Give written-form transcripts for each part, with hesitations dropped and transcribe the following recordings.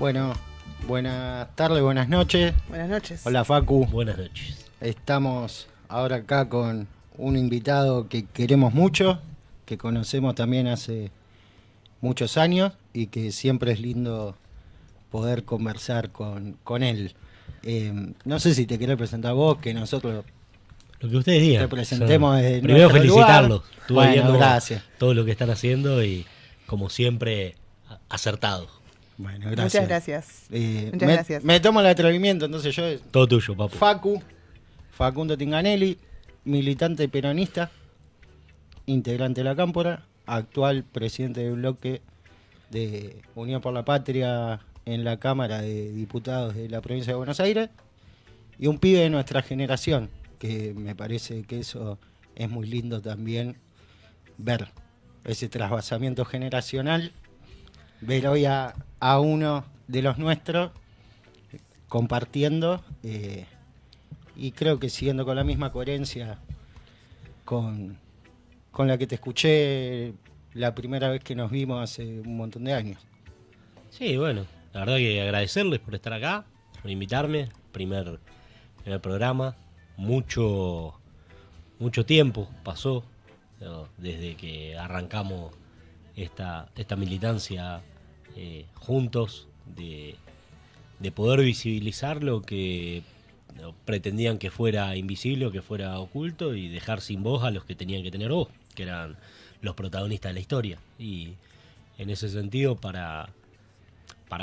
Bueno, buenas tardes, buenas noches. Buenas noches. Hola Facu. Buenas noches. Estamos ahora acá con un invitado que queremos mucho, que conocemos también hace muchos años y que siempre es lindo poder conversar con él. No sé si te querés presentar vos, que nosotros Lo que ustedes digan. te presentemos desde primero nuestro felicitarlos. lugar. Estuve Bueno, viendo gracias. todo lo que están haciendo y, como siempre, acertado. Bueno, gracias. Muchas gracias. Muchas me, gracias. me tomo el atrevimiento, entonces yo... Todo tuyo, papu. Facundo Tinganelli, militante peronista, integrante de la Cámpora, actual presidente del bloque de Unión por la Patria en la Cámara de Diputados de la provincia de Buenos Aires, y un pibe de nuestra generación, que me parece que eso es muy lindo también, ver ese trasvasamiento generacional, ver hoy a uno de los nuestros compartiendo, y creo que siguiendo con la misma coherencia con la que te escuché la primera vez que nos vimos hace un montón de años. Sí, bueno, la verdad que agradecerles por estar acá, por invitarme. Primer programa. Mucho tiempo pasó, ¿no?, desde que arrancamos esta militancia juntos, de poder visibilizar lo que pretendían que fuera invisible o que fuera oculto, y dejar sin voz a los que tenían que tener voz, que eran los protagonistas de la historia. Y en ese sentido, para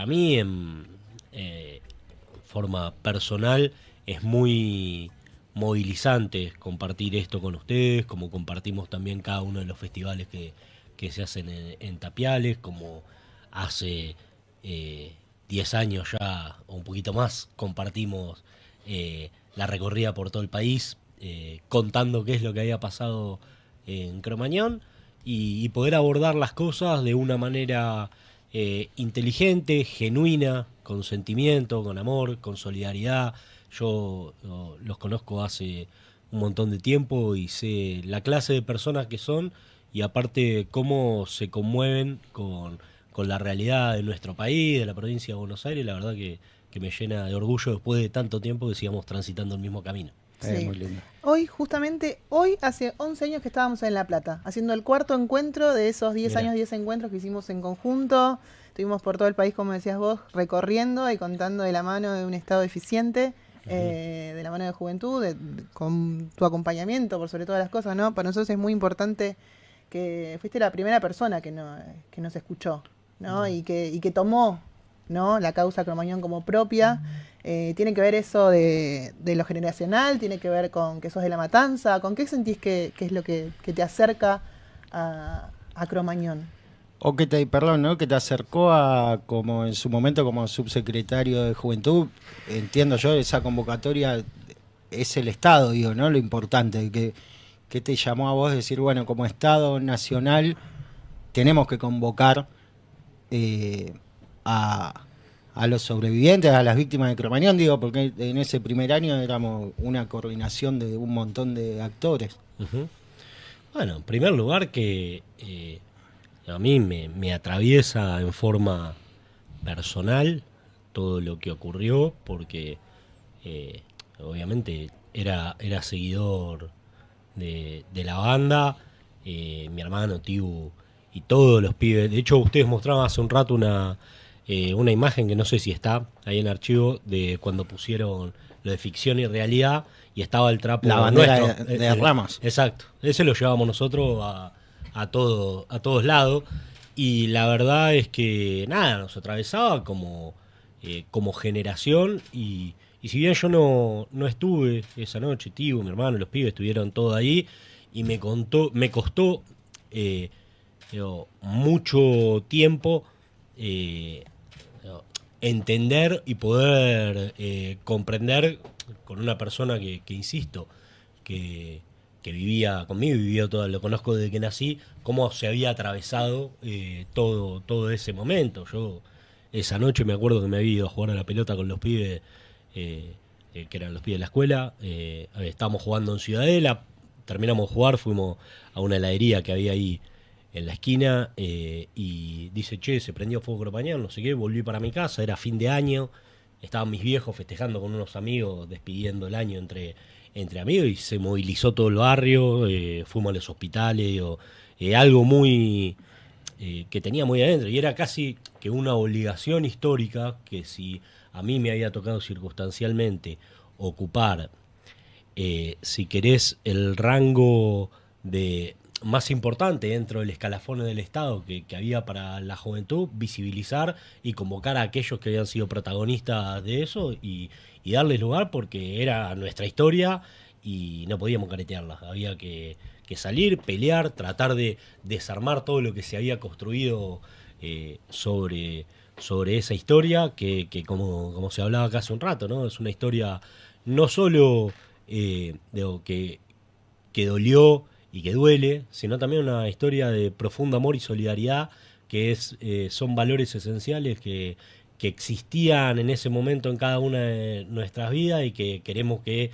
mí, en forma personal, es muy movilizante compartir esto con ustedes, como compartimos también cada uno de los festivales que se hacen en Tapiales, como hace 10 años ya, o un poquito más, compartimos la recorrida por todo el país, contando qué es lo que había pasado en Cromañón, y poder abordar las cosas de una manera inteligente, genuina, con sentimiento, con amor, con solidaridad. Yo los conozco hace un montón de tiempo y sé la clase de personas que son, y aparte cómo se conmueven con la realidad de nuestro país, de la provincia de Buenos Aires. La verdad que me llena de orgullo, después de tanto tiempo, que sigamos transitando el mismo camino. Sí. Muy lindo. Justamente hoy, hace 11 años que estábamos en La Plata, haciendo el cuarto encuentro de esos 10 Mirá. años, 10 encuentros que hicimos en conjunto. Estuvimos por todo el país, como decías vos, recorriendo y contando de la mano de un Estado eficiente, de la mano de Juventud, con tu acompañamiento, por sobre todas las cosas, ¿no? Para nosotros es muy importante que fuiste la primera persona que nos escuchó, ¿no? Y que tomó, ¿no?, la causa Cromañón como propia. Tiene que ver eso de lo generacional, tiene que ver con que sos de La Matanza. ¿Con qué sentís que es lo que te acerca a Cromañón? O que te acercó a, como en su momento como subsecretario de Juventud. Entiendo yo, esa convocatoria es el Estado, digo, ¿no? Lo importante, que te llamó a vos decir, bueno, como Estado nacional tenemos que convocar a los sobrevivientes, a las víctimas de Cromañón, digo, porque en ese primer año éramos una coordinación de un montón de actores. Uh-huh. Bueno, en primer lugar, que a mí me atraviesa en forma personal todo lo que ocurrió, porque obviamente era seguidor de la banda, mi hermano, Tibu y todos los pibes. De hecho, ustedes mostraban hace un rato una imagen que no sé si está ahí en archivo, de cuando pusieron lo de ficción y realidad, y estaba el trapo, La bandera nuestro, de Ramos. Exacto, ese lo llevábamos nosotros a todos lados, y la verdad es que nada, nos atravesaba como generación, y si bien yo no estuve esa noche, Tibu, mi hermano, los pibes estuvieron todos ahí, y me costó mucho tiempo entender y poder comprender con una persona que insisto, que vivía conmigo, lo conozco desde que nací, cómo se había atravesado todo ese momento. Yo esa noche me acuerdo que me había ido a jugar a la pelota con los pibes, que eran los pibes de la escuela. Estábamos jugando en Ciudadela, terminamos de jugar, fuimos a una heladería que había ahí en la esquina y dice, che, se prendió fuego Cromañón, no sé qué, volví para mi casa, era fin de año, estaban mis viejos festejando con unos amigos, despidiendo el año entre amigos y se movilizó todo el barrio, fuimos a los hospitales, digo, algo muy que tenía muy adentro y era casi que una obligación histórica que si a mí me había tocado circunstancialmente ocupar, si querés, el rango de más importante dentro del escalafón del Estado que había para la juventud, visibilizar y convocar a aquellos que habían sido protagonistas de eso y darles lugar porque era nuestra historia y no podíamos caretearla. Había que salir, pelear, tratar de desarmar todo lo que se había construido sobre esa historia que como se hablaba acá hace un rato, ¿no? Es una historia no solo digo, que dolió y que duele, sino también una historia de profundo amor y solidaridad que son valores esenciales que existían en ese momento en cada una de nuestras vidas y que queremos que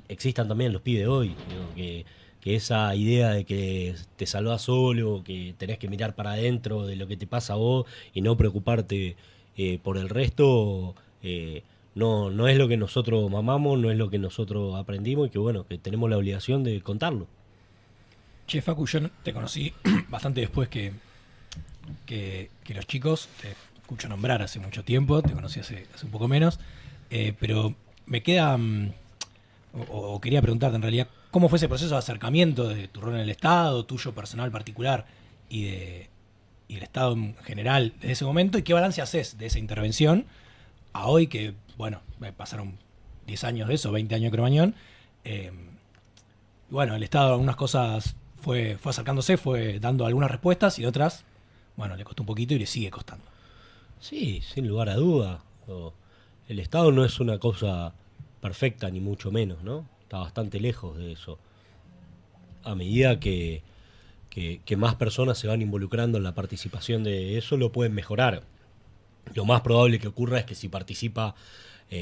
existan también los pibes de hoy, digo, que esa idea de que te salvás solo, que tenés que mirar para adentro de lo que te pasa a vos y no preocuparte por el resto, no es lo que nosotros mamamos, no es lo que nosotros aprendimos y que bueno, que tenemos la obligación de contarlo. Che, Facu, yo te conocí bastante después que los chicos, te escucho nombrar hace mucho tiempo, te conocí hace un poco menos, pero me queda, o quería preguntarte en realidad, ¿cómo fue ese proceso de acercamiento de tu rol en el Estado, tuyo personal particular y del Estado en general desde ese momento? ¿Y qué balance haces de esa intervención a hoy que, bueno, pasaron 10 años de eso, 20 años de Cromañón? Bueno, el Estado algunas cosas fue acercándose, fue dando algunas respuestas y otras, bueno, le costó un poquito y le sigue costando. Sí, sin lugar a duda. El Estado no es una cosa perfecta, ni mucho menos, ¿no? Está bastante lejos de eso. A medida que más personas se van involucrando en la participación de eso, lo pueden mejorar. Lo más probable que ocurra es que si participa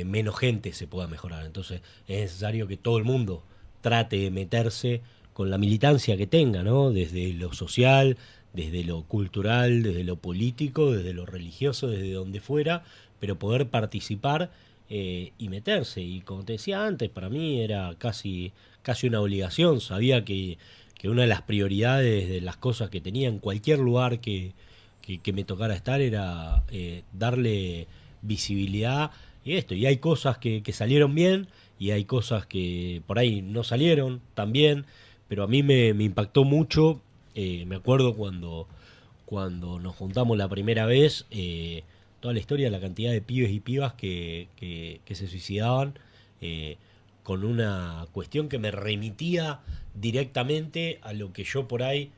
menos gente se pueda mejorar. Entonces es necesario que todo el mundo trate de meterse con la militancia que tenga, ¿no? Desde lo social, desde lo cultural, desde lo político, desde lo religioso, desde donde fuera, pero poder participar y meterse. Y como te decía antes, para mí era casi una obligación. Sabía que una de las prioridades de las cosas que tenía en cualquier lugar que me tocara estar era darle visibilidad y hay cosas que salieron bien y hay cosas que por ahí no salieron tan bien, pero a mí me impactó mucho. Me acuerdo cuando nos juntamos la primera vez, toda la historia, la cantidad de pibes y pibas que se suicidaban con una cuestión que me remitía directamente a lo que yo por ahí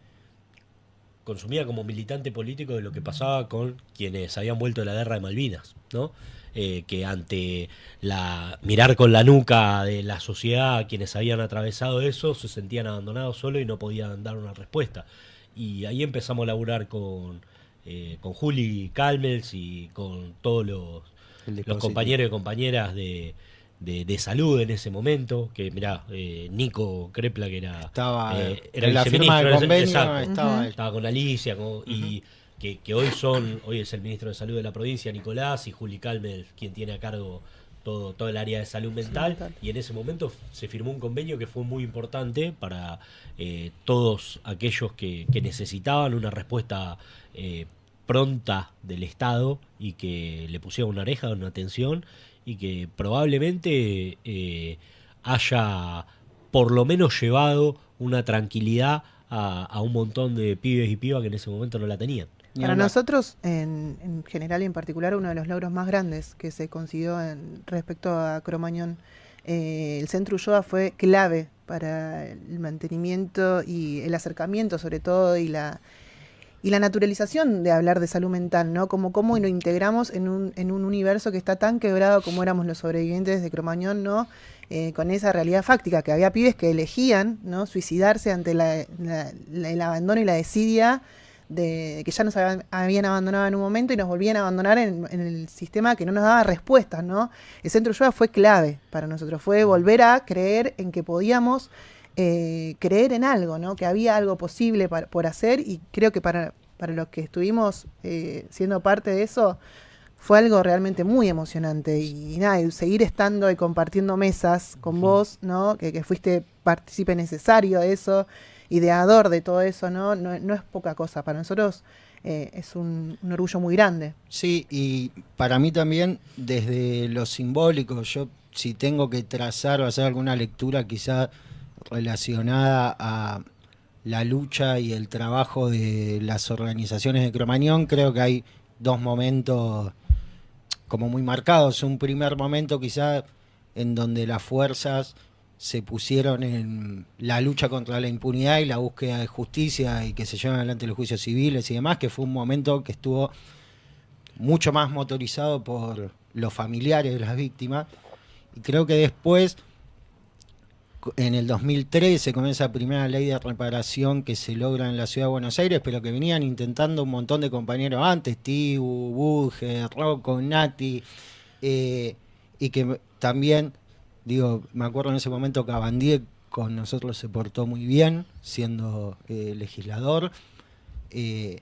consumía como militante político de lo que pasaba con quienes habían vuelto de la guerra de Malvinas, ¿no? Que ante mirar con la nuca de la sociedad a quienes habían atravesado eso, se sentían abandonados solos y no podían dar una respuesta. Y ahí empezamos a laburar con Juli Calmels y con todos los compañeros y compañeras de salud en ese momento, que mirá, Nico Crepla, que era en la firma del convenio, estaba con Alicia, y que hoy es el ministro de Salud de la provincia, Nicolás, y Juli Calmel, quien tiene a cargo todo el área de salud mental, y en ese momento se firmó un convenio que fue muy importante para todos aquellos que necesitaban una respuesta pronta del Estado y que le pusieron una oreja, una atención, y que probablemente haya por lo menos llevado una tranquilidad a un montón de pibes y pibas que en ese momento no la tenían. Para nosotros, en general y en particular, uno de los logros más grandes que se consiguió respecto a Cromañón, el Centro Ulloa fue clave para el mantenimiento y el acercamiento, sobre todo, y la naturalización de hablar de salud mental, ¿no? Cómo lo integramos en un universo que está tan quebrado como éramos los sobrevivientes de Cromañón, ¿no? Con esa realidad fáctica, que había pibes que elegían, ¿no?, suicidarse ante el abandono y la desidia de que ya nos habían abandonado en un momento y nos volvían a abandonar en el sistema que no nos daba respuestas, ¿no? El Centro Ulloa fue clave para nosotros, fue volver a creer en que podíamos creer en algo, ¿no? Que había algo posible por hacer, y creo que para los que estuvimos siendo parte de eso, fue algo realmente muy emocionante. Y nada, y seguir estando y compartiendo mesas con vos, ¿no? Que fuiste partícipe necesario de eso, ideador de todo eso, ¿no? No es poca cosa. Para nosotros es un orgullo muy grande. Sí, y para mí también, desde lo simbólico, yo si tengo que trazar o hacer alguna lectura quizá relacionada a la lucha y el trabajo de las organizaciones de Cromañón, creo que hay dos momentos como muy marcados. Un primer momento quizá en donde las fuerzas se pusieron en la lucha contra la impunidad y la búsqueda de justicia y que se llevan adelante los juicios civiles y demás, que fue un momento que estuvo mucho más motorizado por los familiares de las víctimas. Y creo que después, en el 2013, con esa primera ley de reparación que se logra en la Ciudad de Buenos Aires, pero que venían intentando un montón de compañeros antes, Tibu, Budge, Rocco, Nati, y que también, digo, me acuerdo en ese momento que Abandier con nosotros se portó muy bien, siendo legislador, y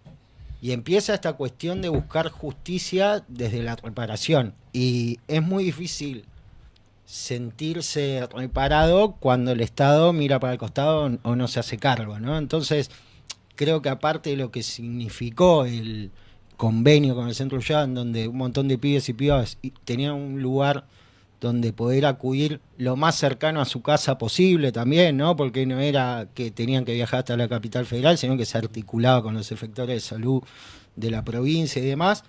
empieza esta cuestión de buscar justicia desde la reparación, y es muy difícil sentirse reparado cuando el Estado mira para el costado o no se hace cargo, ¿no? Entonces, creo que aparte de lo que significó el convenio con el Centro Ullada, donde un montón de pibes y pibas tenían un lugar donde poder acudir lo más cercano a su casa posible también, ¿no? Porque no era que tenían que viajar hasta la capital federal, sino que se articulaba con los efectores de salud de la provincia y demás.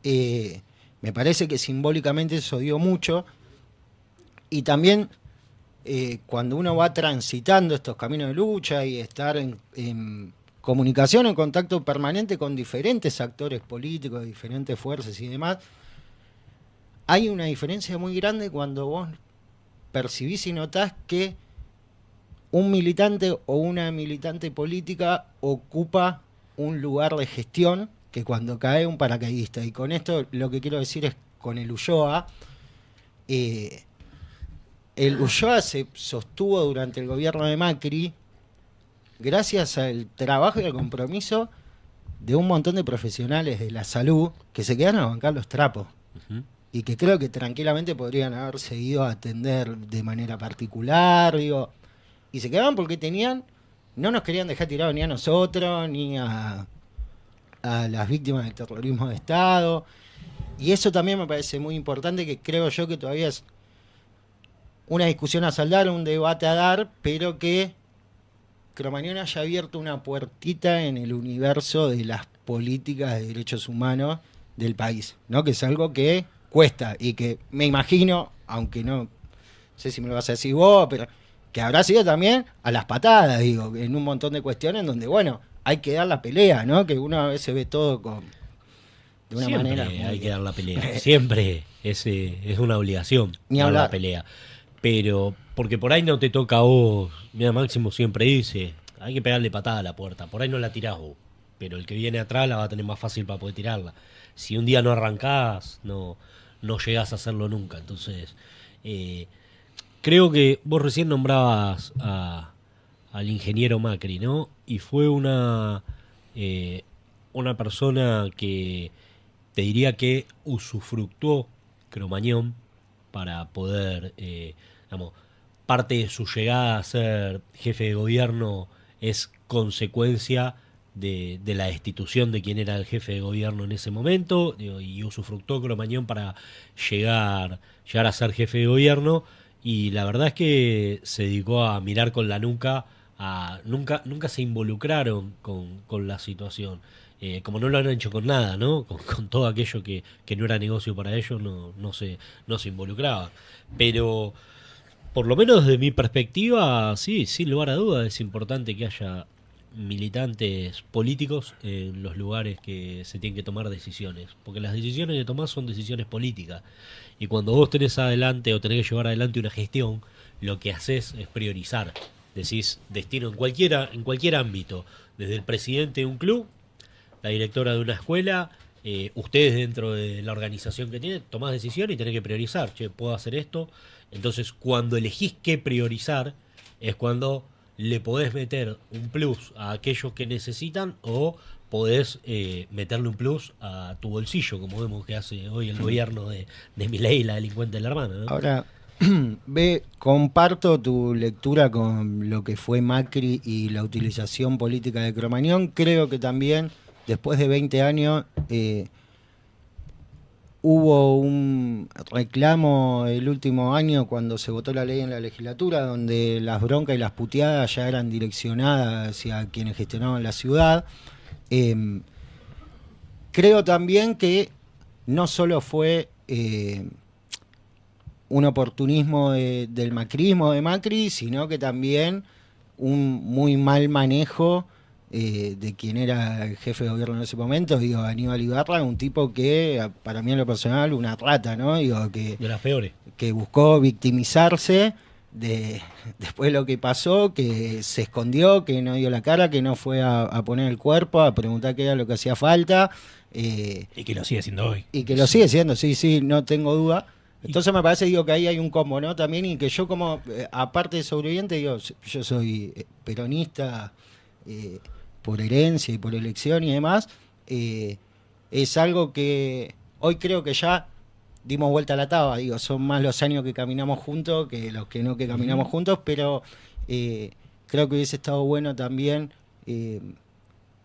Me parece que simbólicamente eso dio mucho. Y también cuando uno va transitando estos caminos de lucha y estar en comunicación, en contacto permanente con diferentes actores políticos, diferentes fuerzas y demás, hay una diferencia muy grande cuando vos percibís y notás que un militante o una militante política ocupa un lugar de gestión que cuando cae un paracaidista. Y con esto lo que quiero decir es, con el Ulloa, el Ulloa se sostuvo durante el gobierno de Macri gracias al trabajo y al compromiso de un montón de profesionales de la salud que se quedaron a bancar los trapos. Uh-huh. Y que creo que tranquilamente podrían haber seguido a atender de manera particular, digo, y se quedaban porque no nos querían dejar tirados ni a nosotros, ni a las víctimas del terrorismo de Estado. Y eso también me parece muy importante, que creo yo que todavía es una discusión a saldar, un debate a dar, pero que Cromañón haya abierto una puertita en el universo de las políticas de derechos humanos del país, ¿no? Que es algo que cuesta y que me imagino, aunque no sé si me lo vas a decir vos, pero que habrá sido también a las patadas, digo, en un montón de cuestiones donde, bueno, hay que dar la pelea, ¿no? Que uno a veces ve todo de una siempre manera... hay que dar la pelea, siempre es una obligación dar la pelea. Pero, porque por ahí no te toca a vos, mira, Máximo siempre dice, hay que pegarle patada a la puerta, por ahí no la tirás vos, pero el que viene atrás la va a tener más fácil para poder tirarla. Si un día no arrancás, no llegás a hacerlo nunca. Entonces, creo que vos recién nombrabas al ingeniero Macri, ¿no? Y fue una persona que te diría que usufructuó Cromañón para poder, parte de su llegada a ser jefe de gobierno es consecuencia de la destitución de quien era el jefe de gobierno en ese momento, y usufructó Cromañón para llegar a ser jefe de gobierno, y la verdad es que se dedicó a mirar con la nuca, nunca se involucraron con la situación. Como no lo han hecho con nada, ¿no? Con todo aquello que no era negocio para ellos, no se involucraba. Pero, por lo menos desde mi perspectiva, sí, sin lugar a dudas, es importante que haya militantes políticos en los lugares que se tienen que tomar decisiones. Porque las decisiones que tomás son decisiones políticas. Y cuando vos tenés adelante o tenés que llevar adelante una gestión, lo que haces es priorizar. Decís destino en cualquier ámbito. Desde el presidente de un club, la directora de una escuela, ustedes dentro de la organización que tienen, tomás decisión y tenés que priorizar. Che, puedo hacer esto. Entonces, cuando elegís qué priorizar, es cuando le podés meter un plus a aquellos que necesitan o podés meterle un plus a tu bolsillo, como vemos que hace hoy el gobierno de Milei y la delincuente de la hermana, ¿no? Ahora, comparto tu lectura con lo que fue Macri y la utilización política de Cromañón. Creo que también, después de 20 años, hubo un reclamo el último año cuando se votó la ley en la legislatura, donde las broncas y las puteadas ya eran direccionadas hacia quienes gestionaban la ciudad. Creo también que no solo fue un oportunismo del macrismo de Macri, sino que también un muy mal manejo de quien era el jefe de gobierno en ese momento, digo, Aníbal Ibarra, un tipo que, para mí en lo personal, una rata, ¿no? Digo, De las peores. que buscó victimizarse después de lo que pasó, que se escondió, que no dio la cara, que no fue a poner el cuerpo, a preguntar qué era lo que hacía falta. Y que lo sigue haciendo hoy. Y que lo sigue siendo, sí, no tengo duda. Entonces me parece, digo, que ahí hay un combo, ¿no? También, y que yo como, aparte de sobreviviente, digo, yo soy peronista por herencia y por elección y demás. Es algo que hoy creo que ya dimos vuelta a la taba, digo, son más los años que caminamos juntos que los que no que caminamos juntos, pero creo que hubiese estado bueno también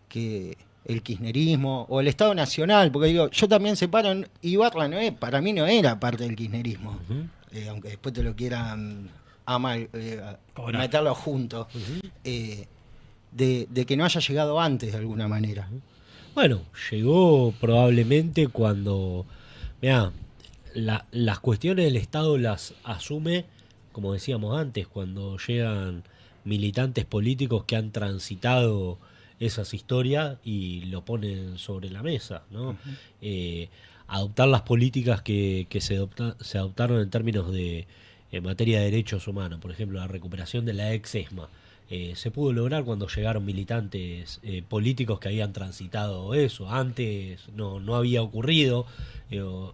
que el kirchnerismo o el Estado Nacional, porque digo, yo también separo, Ibarra para mí no era parte del kirchnerismo, aunque después te lo quieran meterlo juntos, de que no haya llegado antes de alguna manera. Bueno, llegó probablemente cuando, mirá, las cuestiones del Estado las asume, como decíamos antes, cuando llegan militantes políticos que han transitado esas historias y lo ponen sobre la mesa, ¿no? Adoptar las políticas que se adoptaron en términos en materia de derechos humanos, por ejemplo, la recuperación de la ex-ESMA, se pudo lograr cuando llegaron militantes políticos que habían transitado eso. Antes no había ocurrido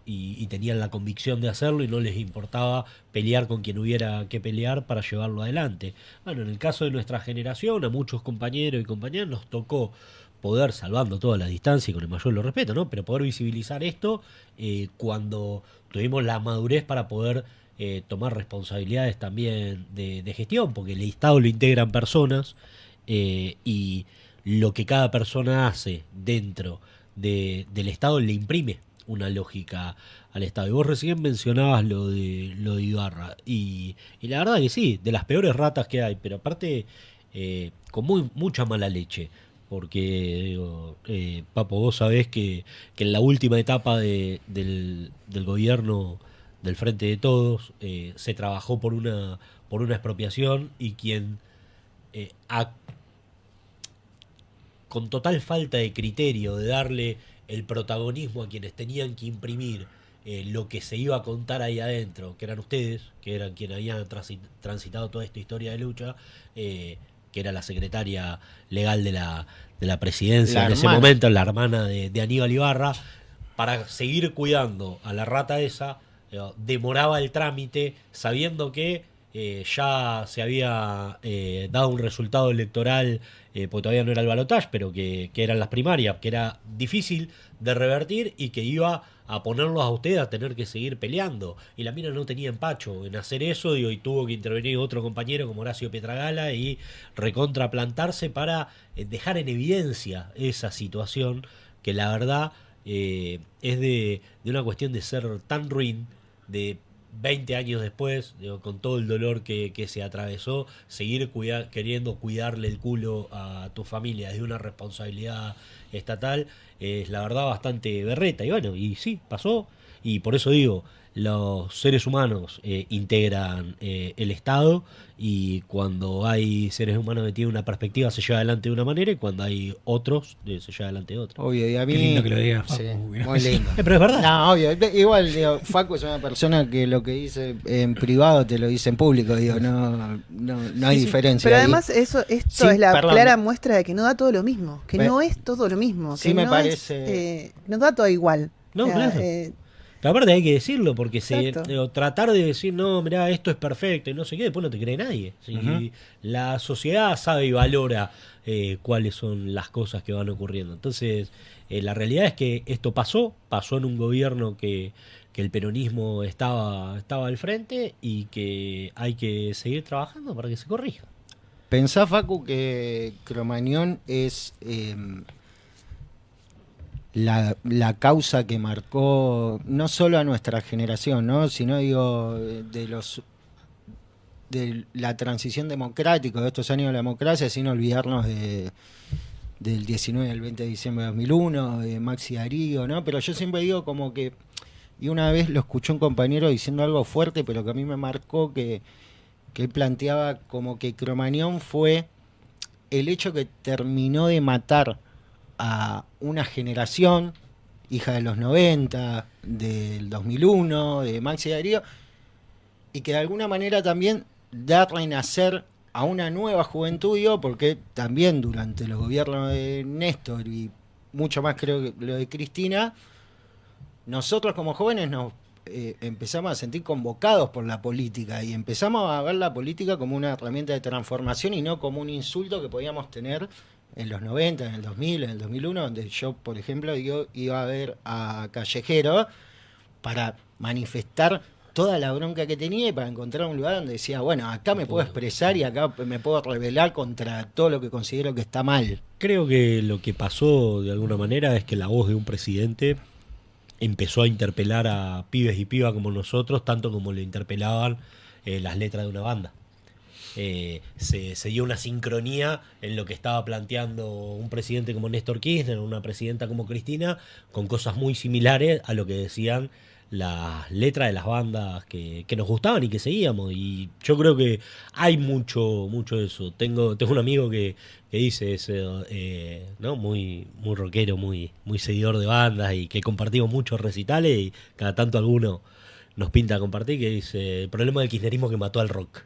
y tenían la convicción de hacerlo y no les importaba pelear con quien hubiera que pelear para llevarlo adelante. Bueno, en el caso de nuestra generación, a muchos compañeros y compañeras nos tocó poder, salvando toda la distancia y con el mayor de los respetos, ¿no? Pero poder visibilizar esto cuando tuvimos la madurez para poder tomar responsabilidades también de gestión, porque el Estado lo integran personas y lo que cada persona hace dentro del Estado le imprime una lógica al Estado. Y vos recién mencionabas lo de Ibarra y la verdad que sí, de las peores ratas que hay, pero aparte con mucha mala leche. Porque, digo, Papo, vos sabés que en la última etapa del gobierno del Frente de Todos se trabajó por una expropiación y quien con total falta de criterio de darle el protagonismo a quienes tenían que imprimir lo que se iba a contar ahí adentro, que eran ustedes, que eran quienes habían transitado toda esta historia de lucha, que era la secretaria legal de la presidencia en ese momento, la hermana de Aníbal Ibarra, para seguir cuidando a la rata esa, demoraba el trámite sabiendo que ya se había dado un resultado electoral, porque todavía no era el balotaje, pero que eran las primarias, que era difícil de revertir y que iba a ponerlos a ustedes a tener que seguir peleando. Y la mina no tenía empacho en hacer eso, y tuvo que intervenir otro compañero como Horacio Pietragala y recontraplantarse para dejar en evidencia esa situación que la verdad es de una cuestión de ser tan ruin, de 20 años después, digo, con todo el dolor que se atravesó, seguir queriendo cuidarle el culo a tu familia desde una responsabilidad estatal, es la verdad bastante berreta. Y bueno, y sí, pasó, y por eso digo, los seres humanos integran el Estado, y cuando hay seres humanos que tienen una perspectiva se lleva adelante de una manera, y cuando hay otros se lleva adelante de otra. Obvio, y a mí... Qué lindo que lo digas, Sí, Facu. muy lindo. Pero es verdad. No, obvio, igual, digo, Facu es una persona que lo que dice en privado te lo dice en público, digo, no hay diferencia. Pero ahí. además esto Sí, es la perdón. clara muestra de que no da todo lo mismo, que Me- no es todo lo mismo, Sí, que me no parece- no da todo igual. No, O sea, claro. Pero aparte hay que decirlo, porque Exacto. tratar de decir, no, mirá, esto es perfecto y no sé qué, después no te cree nadie. Si la sociedad sabe y valora cuáles son las cosas que van ocurriendo. Entonces, la realidad es que esto pasó en un gobierno que el peronismo estaba al frente y que hay que seguir trabajando para que se corrija. Pensá, Facu, que Cromañón es la causa que marcó no solo a nuestra generación, ¿no? Sino digo de la transición democrática, de estos años de la democracia, sin olvidarnos del 19 al 20 de diciembre de 2001, de Maxi Darío, ¿no? Pero yo siempre digo como que, y una vez lo escuché un compañero diciendo algo fuerte, pero que a mí me marcó, que él planteaba como que Cromañón fue el hecho que terminó de matar a una generación, hija de los 90, del 2001, de Maxi Darío, y que de alguna manera también da renacer a una nueva juventud, digo, porque también durante los gobiernos de Néstor y mucho más creo que lo de Cristina, nosotros como jóvenes nos empezamos a sentir convocados por la política y empezamos a ver la política como una herramienta de transformación y no como un insulto que podíamos tener en los 90, en el 2000, en el 2001, donde yo, por ejemplo, iba a ver a Callejero para manifestar toda la bronca que tenía y para encontrar un lugar donde decía, bueno, acá me puedo expresar y acá me puedo rebelar contra todo lo que considero que está mal. Creo que lo que pasó de alguna manera es que la voz de un presidente empezó a interpelar a pibes y pibas como nosotros, tanto como le interpelaban las letras de una banda. Se dio una sincronía en lo que estaba planteando un presidente como Néstor Kirchner, una presidenta como Cristina, con cosas muy similares a lo que decían las letras de las bandas que nos gustaban y que seguíamos. Y yo creo que hay mucho de eso. Tengo un amigo que dice eso, ¿no? Muy rockero, muy seguidor de bandas y que compartimos muchos recitales y cada tanto alguno nos pinta a compartir, que dice: el problema del kirchnerismo que mató al rock.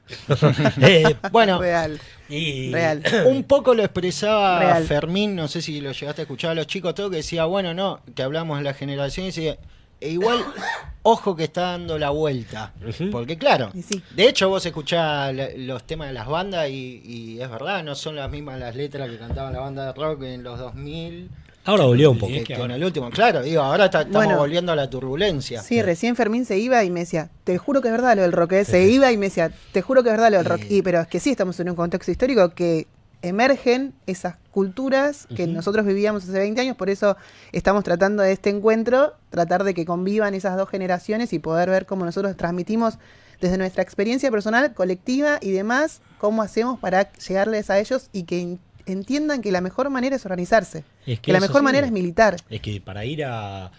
Bueno, Real. Real. un poco lo expresaba Real. Fermín, no sé si lo llegaste a escuchar a los chicos, todo, que decía, bueno, no, que hablamos de la generación y decía, e igual, ojo que está dando la vuelta. Porque claro, Y sí. de hecho vos escuchás los temas de las bandas y es verdad, no son las mismas las letras que cantaban la banda de rock en los 2000. Ahora volvió un poco. Que que en ahora- el último, claro, digo, ahora estamos Bueno. volviendo a la turbulencia. Sí, recién Fermín se iba y me decía, te juro que es verdad lo del rock, ¿eh? Se iba y me decía, te juro que es verdad lo del rock. Pero es que sí, estamos en un contexto histórico que emergen esas culturas que nosotros vivíamos hace 20 años, por eso estamos tratando de este encuentro, tratar de que convivan esas dos generaciones y poder ver cómo nosotros transmitimos desde nuestra experiencia personal, colectiva y demás, cómo hacemos para llegarles a ellos y que entiendan que la mejor manera es organizarse, Es que la eso mejor sí. manera es militar. Es que para ir a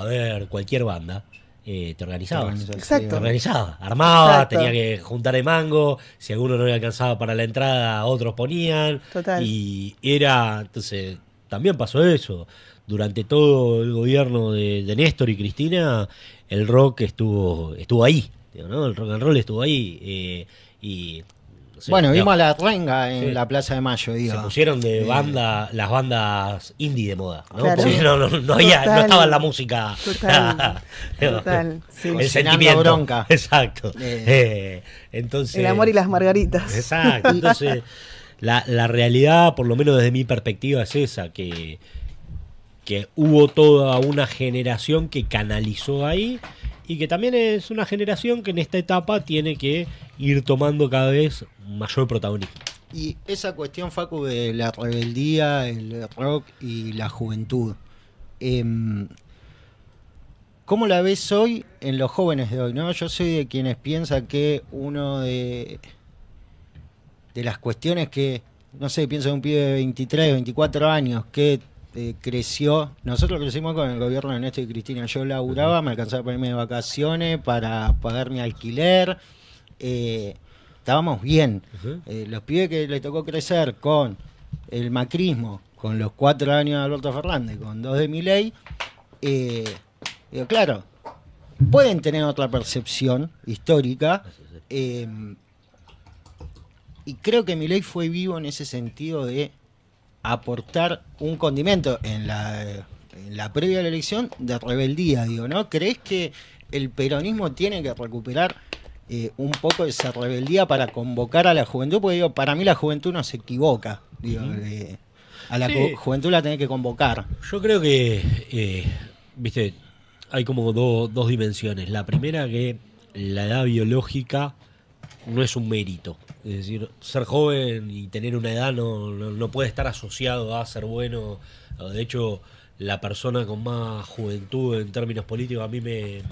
ver cualquier banda, te organizabas. Exacto. Te organizaba, armaba, Exacto. tenía que juntar el mango, si alguno no le alcanzaba para la entrada, otros ponían. Total. Y entonces, también pasó eso. Durante todo el gobierno de Néstor y Cristina, el rock estuvo ahí, digo, ¿no? El rock and roll estuvo ahí. Y no sé, Bueno, digamos, vimos a la Renga en Sí. la Plaza de Mayo, digo. se pusieron de las bandas indie de moda, ¿no? Claro. Porque no estaba en la música. Total. Total. Sí. El Cocinando sentimiento. bronca. Exacto. Entonces, El amor y las margaritas. Exacto. Entonces, la realidad, por lo menos desde mi perspectiva, es esa, que hubo toda una generación que canalizó ahí y que también es una generación que en esta etapa tiene que ir tomando cada vez mayor protagonismo. Y esa cuestión, Facu, de la rebeldía, el rock y la juventud, ¿cómo la ves hoy en los jóvenes de hoy? ¿No? Yo soy de quienes piensan que uno de las cuestiones que, no sé, pienso en un pibe de 23, 24 años que creció. Nosotros crecimos con el gobierno de Néstor y Cristina. Yo laburaba, me alcanzaba para irme de vacaciones, para pagar mi alquiler. Estábamos bien. Los pibes que le tocó crecer con el macrismo, con los 4 años de Alberto Fernández, con 2 de Milei, digo, claro, pueden tener otra percepción histórica. Y creo que Milei fue vivo en ese sentido de aportar un condimento en la previa a la elección de rebeldía, digo, ¿no? ¿Crees que el peronismo tiene que recuperar un poco esa rebeldía para convocar a la juventud, porque digo, para mí la juventud no se equivoca. Digo, a la Sí. juventud la tenés que convocar. Yo creo que, viste, hay como dos dimensiones. La primera, que la edad biológica no es un mérito. Es decir, ser joven y tener una edad no puede estar asociado a ser bueno. De hecho, la persona con más juventud en términos políticos a mí me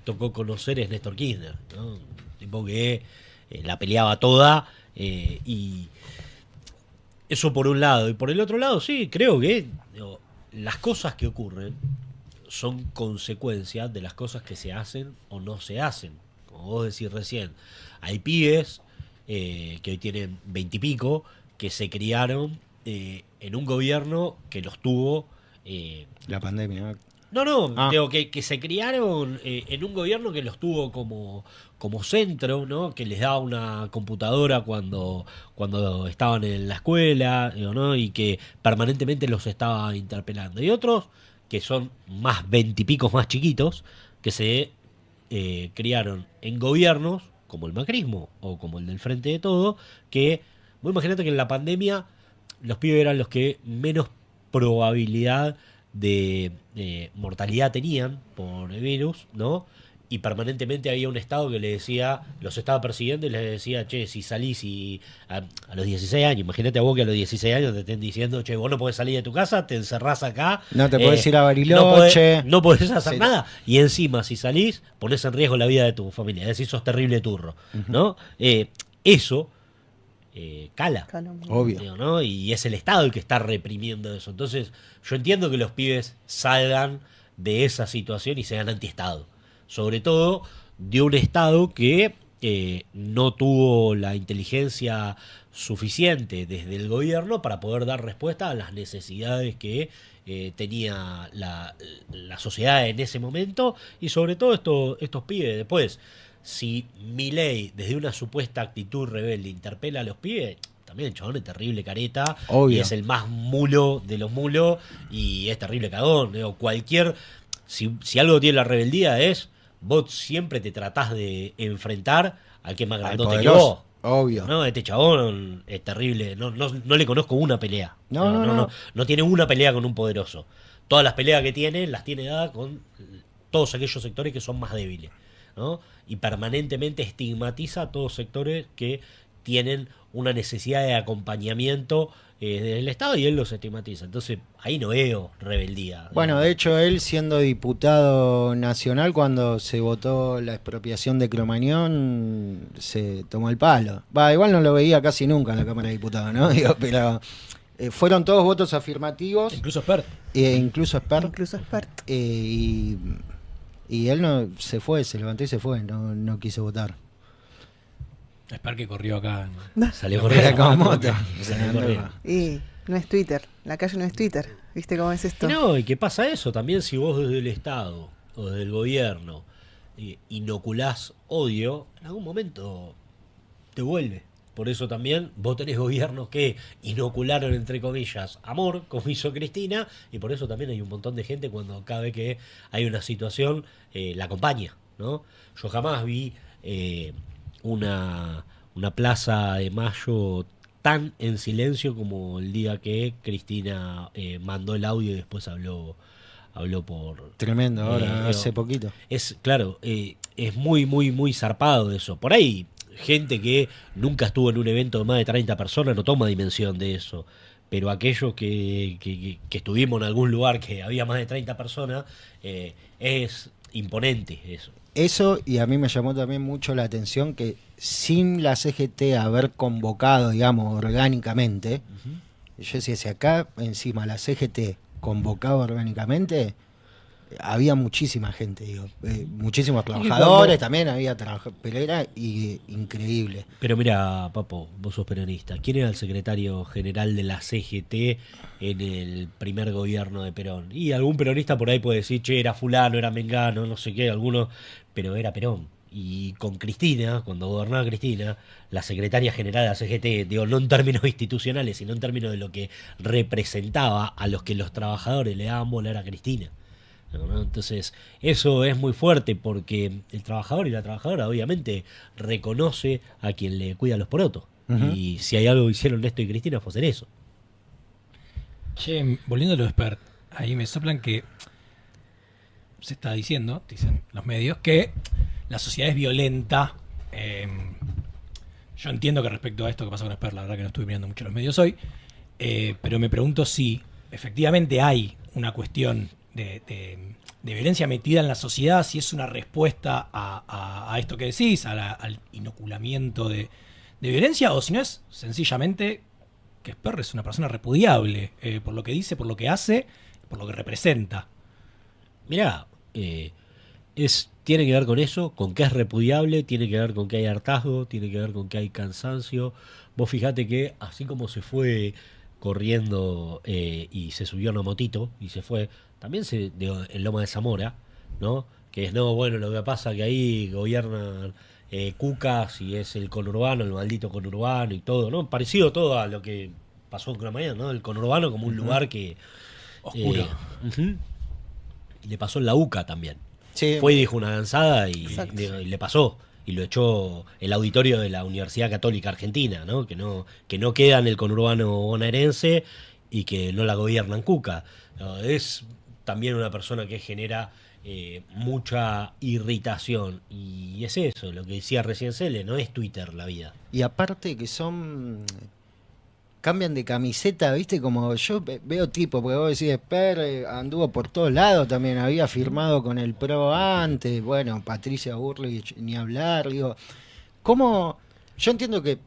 tocó conocer es Néstor Kirchner, ¿no? Un tipo que la peleaba toda, y eso por un lado. Y por el otro lado, sí, creo que digo, las cosas que ocurren son consecuencia de las cosas que se hacen o no se hacen. Como vos decís recién, hay pibes que hoy tienen 20 y pico, que se criaron en un gobierno que los tuvo... La pandemia. No, digo que se criaron en un gobierno que los tuvo como centro, ¿no? Que les daba una computadora cuando estaban en la escuela, digo, ¿no? Y que permanentemente los estaba interpelando. Y otros que son más 20 y picos más chiquitos, que se criaron en gobiernos como el macrismo o como el del Frente de Todo, que, vos imagínate que en la pandemia los pibes eran los que menos probabilidad de mortalidad tenían por el virus, ¿no? Y permanentemente había un Estado que le decía, los estaba persiguiendo y les decía, che, si salís y a los 16 años, imagínate a vos que a los 16 años te estén diciendo, che, vos no podés salir de tu casa, te encerrás acá. No te podés ir a no Bariloche. no podés hacer Sí. nada. Y encima, si salís, ponés en riesgo la vida de tu familia. Es decir, sos terrible turro, ¿no? Eso cala. Obvio. Digo, ¿no? Y es el Estado el que está reprimiendo eso. Entonces, yo entiendo que los pibes salgan de esa situación y sean anti-Estado. Sobre todo de un Estado que no tuvo la inteligencia suficiente desde el gobierno para poder dar respuesta a las necesidades que tenía la sociedad en ese momento, y sobre todo estos pibes. Después, si Milei, desde una supuesta actitud rebelde, interpela a los pibes, también el chabón es terrible careta, Obvio. y es el más mulo de los mulos, y es terrible cagón. Digo, si algo tiene la rebeldía es, vos siempre te tratás de enfrentar al que es más Al grandote que poderoso. vos. Obvio. No, este chabón es terrible. No le conozco una pelea. No. No tiene una pelea con un poderoso. Todas las peleas que tiene, las tiene dadas con todos aquellos sectores que son más débiles, ¿no? Y permanentemente estigmatiza a todos sectores que tienen una necesidad de acompañamiento del Estado, y él los estigmatiza. Entonces, ahí no veo rebeldía. Bueno, de hecho, él siendo diputado nacional, cuando se votó la expropiación de Cromañón, se tomó el palo. Igual no lo veía casi nunca en la Cámara de Diputados, ¿no? Digo, pero fueron todos votos afirmativos, Incluso Spert. incluso Spert, Incluso expert. y él no se fue, se levantó y se fue, no quiso votar. Spert que corrió acá. Salió Era corriendo. como moto. Salió corriendo. Y no es Twitter. La calle no es Twitter. ¿Viste cómo es esto? No, y que pasa eso también, si vos desde el Estado o desde el gobierno inoculás odio, en algún momento te vuelve. Por eso también vos tenés gobiernos que inocularon, entre comillas, amor, como hizo Cristina, y por eso también hay un montón de gente cuando cada vez que hay una situación la acompaña, ¿no? Yo jamás vi una plaza de Mayo tan en silencio como el día que Cristina mandó el audio y después habló por... Tremendo, ahora, digo, hace poquito. Es, claro, es muy, muy, muy zarpado eso. Por ahí, gente que nunca estuvo en un evento de más de 30 personas no toma dimensión de eso. Pero aquellos que estuvimos en algún lugar que había más de 30 personas, es imponente eso. Eso, y a mí me llamó también mucho la atención que sin la CGT haber convocado, digamos, orgánicamente, yo decía, si acá encima la CGT convocaba orgánicamente, había muchísima gente, digo, muchísimos trabajadores, también había trabajadores, pero era increíble. Pero mira, Papo, vos sos peronista. ¿Quién era el secretario general de la CGT en el primer gobierno de Perón? Y algún peronista por ahí puede decir, che, era fulano, era mengano, no sé qué, alguno, pero era Perón. Y con Cristina, cuando gobernaba Cristina, la secretaria general de la CGT, digo, no en términos institucionales, sino en términos de lo que representaba a los que los trabajadores le daban bola, era Cristina. ¿no? Entonces, eso es muy fuerte porque el trabajador y la trabajadora obviamente reconoce a quien le cuida los porotos. Ujú. Y si hay algo que hicieron Néstor y Cristina fue hacer eso. Che, volviendo a los expert, ahí me soplan que se está diciendo, dicen los medios, que la sociedad es violenta. Yo entiendo que respecto a esto que pasa con expert, la verdad que no estuve mirando mucho los medios hoy, pero me pregunto si efectivamente hay una cuestión de violencia metida en la sociedad, si es una respuesta a esto que decís, al inoculamiento de violencia, o si no es sencillamente que Esper es una persona repudiable por lo que dice, por lo que hace, por lo que representa. Mirá, tiene que ver con eso, con que es repudiable, tiene que ver con que hay hartazgo, tiene que ver con que hay cansancio. Vos fijate que así como se fue corriendo y se subió a una motito y se fue, también en Loma de Zamora, ¿no? Que es, no, bueno, lo que pasa que ahí gobiernan Cucas y es el conurbano, el maldito conurbano y todo, ¿no? Parecido todo a lo que pasó con Cramañón, ¿no? El conurbano como un lugar que... Oscuro. Ujú. Le pasó en la UCA también. Sí. Fue y dijo una danzada y Exacto. le pasó. Y lo echó el auditorio de la Universidad Católica Argentina, ¿no? Que no queda en el conurbano bonaerense y que no la gobiernan Cuca. No, es también una persona que genera mucha irritación. Y es eso, lo que decía recién Cele, no es Twitter la vida. Y aparte que cambian de camiseta, ¿viste? Como yo veo tipo, porque vos decís, Esper anduvo por todos lados también, había firmado con el PRO antes, bueno, Patricia Bullrich ni hablar, digo, ¿cómo? Yo entiendo que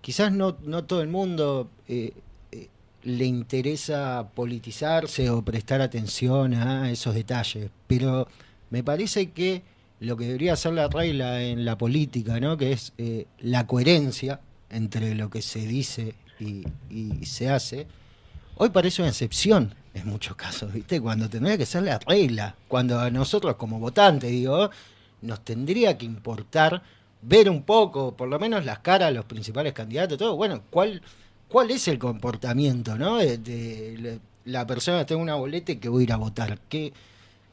quizás no todo el mundo le interesa politizarse o prestar atención a esos detalles, pero me parece que lo que debería ser la regla en la política, ¿no? Que es la coherencia entre lo que se dice y se hace, hoy parece una excepción en muchos casos, ¿viste? Cuando tendría que ser la regla, cuando a nosotros como votantes, digo, nos tendría que importar ver un poco, por lo menos las caras de los principales candidatos, todo, bueno, cuál es el comportamiento, ¿no? De la persona que tenga una boleta y que voy a ir a votar, que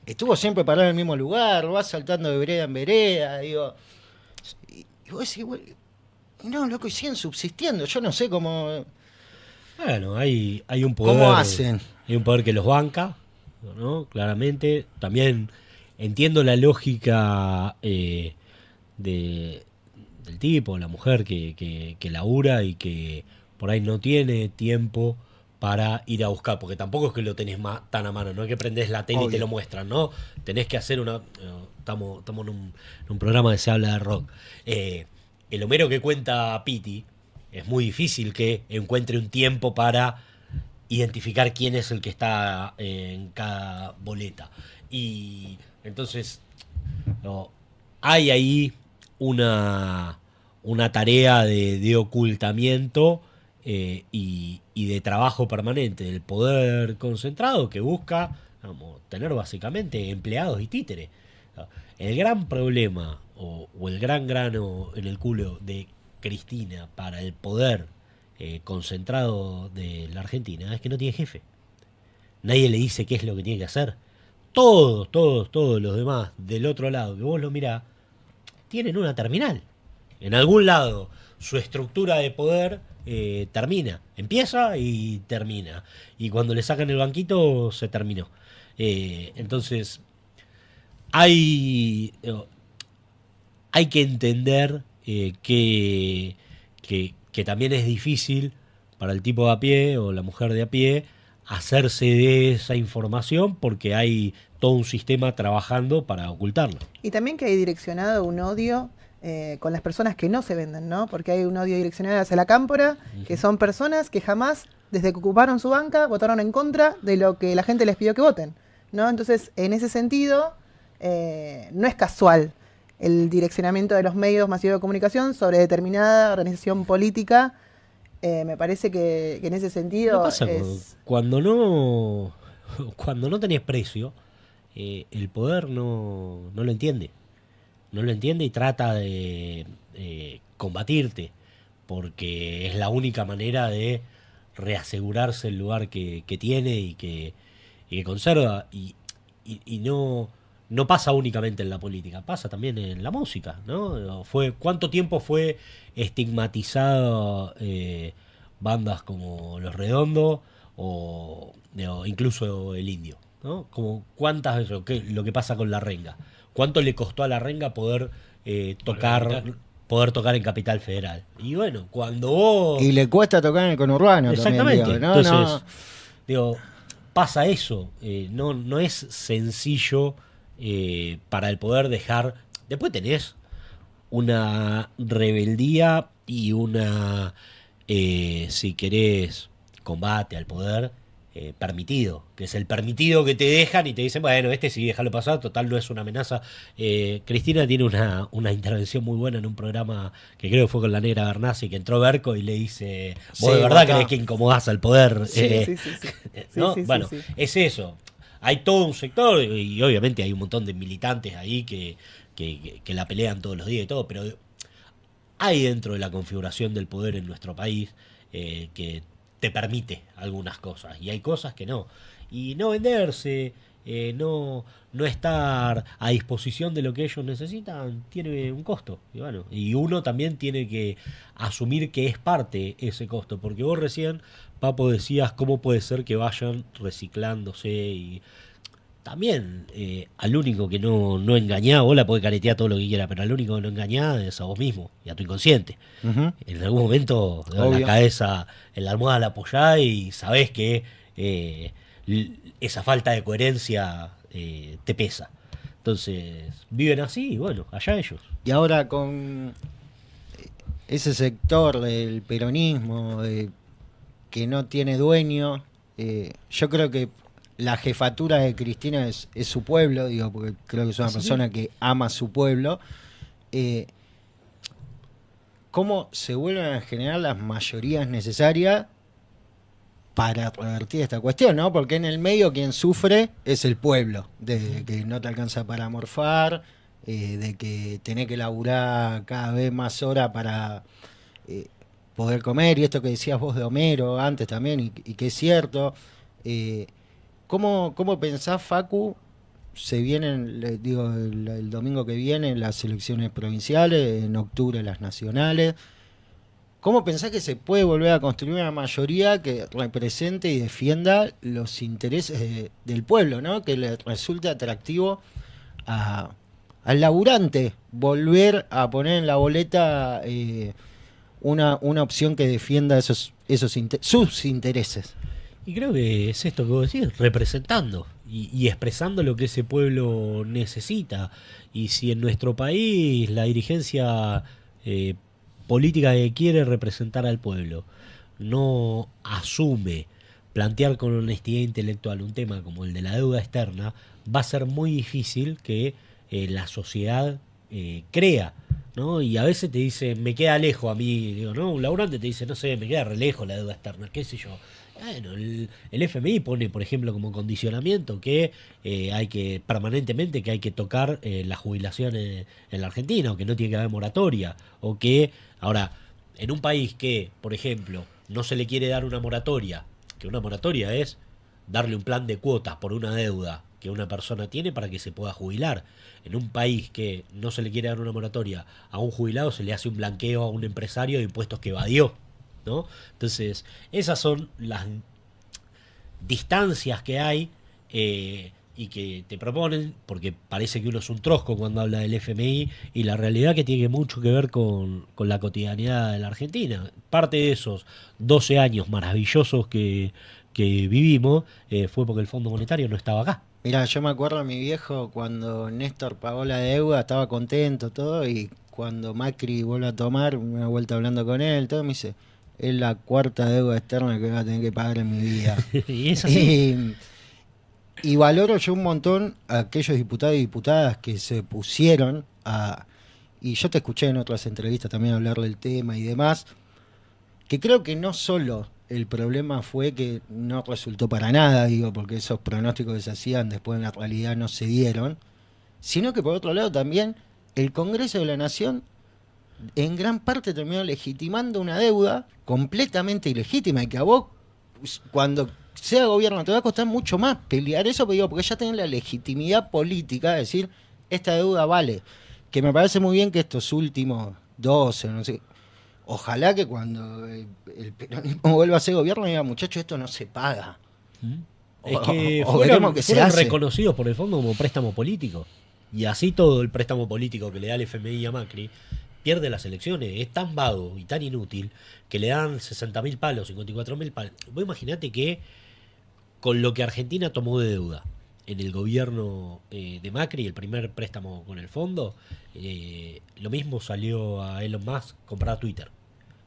estuvo siempre parado en el mismo lugar, va saltando de vereda en vereda, digo, y vos decís, bueno, no, loco, y siguen subsistiendo. Yo no sé cómo. Bueno, hay un poder. ¿Cómo hacen? Hay un poder que los banca, ¿no? Claramente. También entiendo la lógica del tipo, la mujer que labura y que por ahí no tiene tiempo para ir a buscar, porque tampoco es que lo tenés tan a mano, no es que prendés la tele y te Obvio. lo muestran, ¿no? Tenés que hacer estamos en un programa que se habla de rock. El Homero que cuenta Piti, es muy difícil que encuentre un tiempo para identificar quién es el que está en cada boleta. Y entonces no, hay ahí una tarea de ocultamiento y de trabajo permanente del poder concentrado que busca, vamos, tener básicamente empleados y títeres. El gran problema o el gran grano en el culo de Cristina para el poder concentrado de la Argentina es que no tiene jefe. Nadie le dice qué es lo que tiene que hacer. Todos los demás del otro lado, que vos lo mirás, tienen una terminal. En algún lado su estructura de poder termina. Empieza y termina. Y cuando le sacan el banquito se terminó. Entonces hay que entender que también es difícil para el tipo de a pie o la mujer de a pie hacerse de esa información porque hay todo un sistema trabajando para ocultarlo. Y también que hay direccionado un odio con las personas que no se venden, ¿no? Porque hay un odio direccionado hacia la cámpora, que son personas que jamás, desde que ocuparon su banca, votaron en contra de lo que la gente les pidió que voten, ¿no? Entonces, en ese sentido, no es casual el direccionamiento de los medios masivos de comunicación sobre determinada organización política. Me parece que en ese sentido ¿Qué pasa? Cuando no tenés precio, el poder no lo entiende. No lo entiende y trata de combatirte, porque es la única manera de reasegurarse el lugar que tiene y que conserva. Y y no pasa únicamente en la política, pasa también en la música, ¿no? ¿Cuánto tiempo fue estigmatizado bandas como Los Redondos o incluso El Indio, ¿no? Como cuántas veces, lo que pasa con La Renga, cuánto le costó a La Renga poder tocar en Capital Federal. Y bueno, cuando vos... Y le cuesta tocar en el conurbano. Exactamente. También, digo, Entonces, digo, pasa eso. No es sencillo para el poder dejar... Después tenés una rebeldía y una, si querés, combate al poder permitido, que es el permitido que te dejan y te dicen, bueno, sí, déjalo pasar, total no es una amenaza. Cristina tiene una intervención muy buena en un programa que creo que fue con la Negra Bernasi, que entró Berco y le dice, vos Sí, de verdad acá. crees que incomodás al poder. Sí. ¿No? Sí, sí, Bueno, sí, sí. es eso. Hay todo un sector y obviamente hay un montón de militantes ahí que la pelean todos los días y todo, pero hay dentro de la configuración del poder en nuestro país que te permite algunas cosas y hay cosas que no. Y no venderse, no estar a disposición de lo que ellos necesitan, tiene un costo. Y bueno, y uno también tiene que asumir que es parte ese costo, porque vos recién, Papo, decías cómo puede ser que vayan reciclándose y... También al único que no engañá, vos la podés caretear todo lo que quiera, pero al único que no engañá es a vos mismo y a tu inconsciente. Ujú. En algún momento Obvio. la cabeza en la almohada la apoyás y sabés que esa falta de coherencia te pesa. Entonces, viven así y bueno, allá ellos. Y ahora con ese sector del peronismo que no tiene dueño, yo creo que la jefatura de Cristina es su pueblo, digo, porque creo que es una persona que ama su pueblo. ¿Cómo se vuelven a generar las mayorías necesarias para revertir esta cuestión, ¿no? Porque en el medio quien sufre es el pueblo, de que no te alcanza para morfar, de que tenés que laburar cada vez más horas para poder comer, y esto que decías vos de Homero antes también, y que es cierto. ¿Cómo pensás, Facu, se vienen, digo, el domingo que viene las elecciones provinciales, en octubre las nacionales? ¿Cómo pensás que se puede volver a construir una mayoría que represente y defienda los intereses del pueblo, ¿no? Que le resulte atractivo al laburante volver a poner en la boleta una opción que defienda sus intereses? Y creo que es esto que vos decís, representando y expresando lo que ese pueblo necesita. Y si en nuestro país la dirigencia política que quiere representar al pueblo no asume plantear con honestidad intelectual un tema como el de la deuda externa, va a ser muy difícil que la sociedad crea, ¿no? Y a veces te dice, me queda lejos a mí, digo, ¿no? Un laburante te dice, no sé, me queda re lejos la deuda externa, qué sé yo. Bueno, el FMI pone, por ejemplo, como condicionamiento que hay que permanentemente que hay que tocar las jubilaciones en la Argentina, o que no tiene que haber moratoria, o que ahora en un país que, por ejemplo, no se le quiere dar una moratoria, que una moratoria es darle un plan de cuotas por una deuda que una persona tiene para que se pueda jubilar. En un país que no se le quiere dar una moratoria a un jubilado, se le hace un blanqueo a un empresario de impuestos que evadió, ¿no? Entonces, esas son las distancias que hay y que te proponen, porque parece que uno es un trosco cuando habla del FMI, y la realidad que tiene mucho que ver con la cotidianidad de la Argentina. Parte de esos 12 años maravillosos que vivimos fue porque el Fondo Monetario no estaba acá. Mirá, yo me acuerdo a mi viejo cuando Néstor pagó la deuda, estaba contento todo, y cuando Macri vuelve a tomar una vuelta hablando con él, todo, me dice, es la cuarta deuda externa que voy a tener que pagar en mi vida. Y es así. Y valoro yo un montón a aquellos diputados y diputadas que se pusieron y yo te escuché en otras entrevistas también hablar del tema y demás, que creo que no solo el problema fue que no resultó para nada, digo, porque esos pronósticos que se hacían después en la realidad no se dieron, sino que por otro lado también el Congreso de la Nación en gran parte terminó legitimando una deuda completamente ilegítima, y que a vos, cuando sea gobierno, te va a costar mucho más pelear eso, pero digo, porque ya tenés la legitimidad política de decir, esta deuda vale. Que me parece muy bien que estos últimos 12, no sé, ojalá que cuando el peronismo vuelva a ser gobierno diga, muchachos, esto no se paga. Es que O veremos qué se fueron hace. reconocidos por el fondo como préstamo político. Y así todo el préstamo político que le da el FMI a Macri pierde las elecciones. Es tan vago y tan inútil que le dan 60.000 palos, 54.000 palos. Vos imaginate que con lo que Argentina tomó de deuda en el gobierno de Macri, el primer préstamo con el fondo, lo mismo salió a Elon Musk comprar Twitter.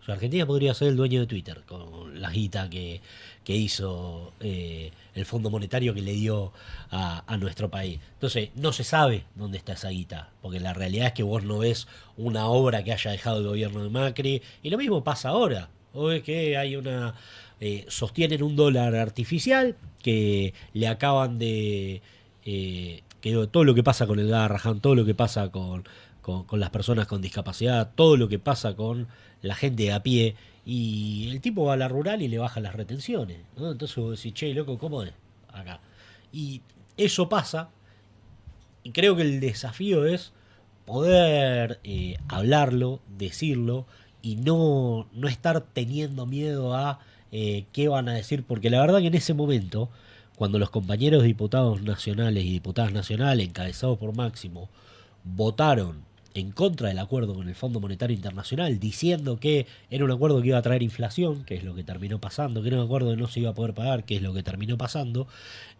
O sea, Argentina podría ser el dueño de Twitter con la guita que hizo el Fondo Monetario que le dio a nuestro país. Entonces, no se sabe dónde está esa guita, porque la realidad es que vos no ves una obra que haya dejado el gobierno de Macri, y lo mismo pasa ahora. Vos ves que hay sostienen un dólar artificial que le acaban de... que todo lo que pasa con el Garrahan, todo lo que pasa con las personas con discapacidad, todo lo que pasa con la gente de a pie, y el tipo va a la rural y le baja las retenciones, ¿no? Entonces vos decís, che, loco, ¿cómo es acá? Y eso pasa, y creo que el desafío es poder hablarlo, decirlo, y no estar teniendo miedo a qué van a decir, porque la verdad que en ese momento, cuando los compañeros diputados nacionales y diputadas nacionales, encabezados por Máximo, votaron en contra del acuerdo con el Fondo Monetario Internacional, diciendo que era un acuerdo que iba a traer inflación, que es lo que terminó pasando, que era un acuerdo que no se iba a poder pagar, que es lo que terminó pasando,